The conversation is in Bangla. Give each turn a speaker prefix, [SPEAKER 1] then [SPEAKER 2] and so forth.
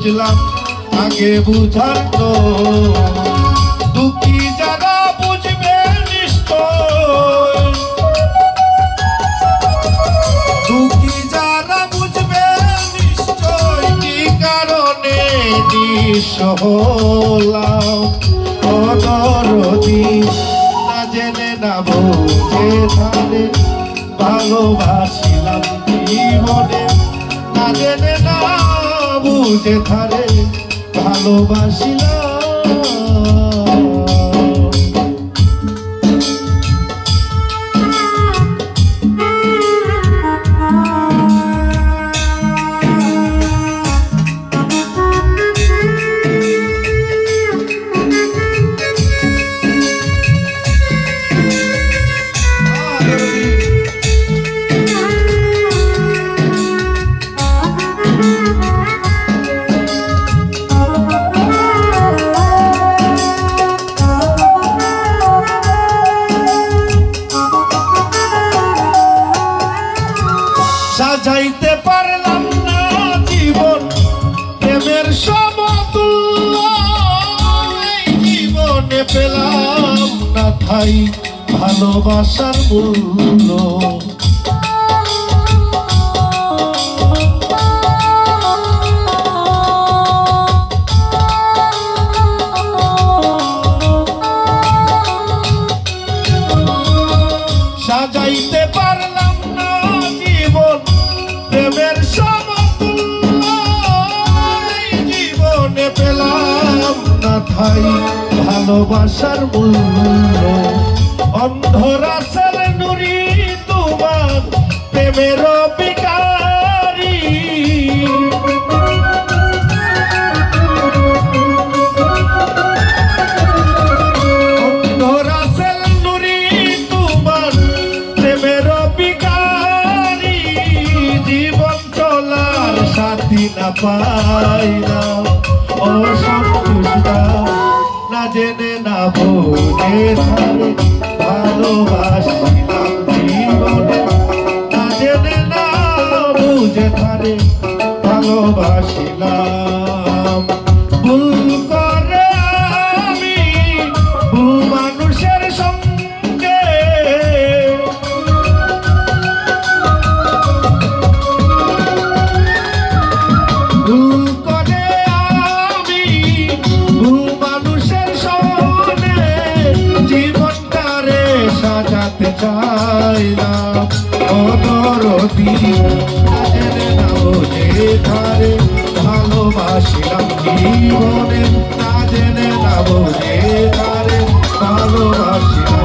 [SPEAKER 1] বুঝলাম আগে বুঝার তো দুঃখী যারা বুঝবে নিশ্চয়, দুঃখী যারা বুঝবে নিশ্চয় কি কারণে নিঃস্ব হলাম। অদরদি না জেনে না বুঝে ধারে ভালোবাসিলাম জীবনে, না জেনে না বুঝে ধারে ভালোবাসিলাম। সাজাইতে পারলাম না জীবন প্রেমের সমতুল্য, জীবনে পেলাম না ঠাই ভালোবাসার মূল্য। সাজাইতে পারলাম না জীবন প্রেমের সমতুল্য, জীবনে পেলাম না ঠাই ভালোবাসার মূল্য। অন্ধরা সেল নুরি তোমার প্রেমের বিকারি, অন্ধরা সেল নুরি তোমার প্রেমের বিকারি, জীবন চলার সাথী না পাইলাম। অসন্তুষ্টা না জেনে না বুঝে ধারে ভালোবাসিলাম জীবনে, না জেনে না বুঝে ধারে ভালোবাসিলাম। ভুল করে আমি ভুল মানুষের সঙ্গে, ভুল করে আমি ভুল মানুষের সঙ্গে জীবনটারে সাজাতে চাইলাম। অদরদি না জেনে না বুঝে ধারে ভালোবাসিলাম জীবনে, না জেনে না বুঝে ধারে ভালোবাসিলাম।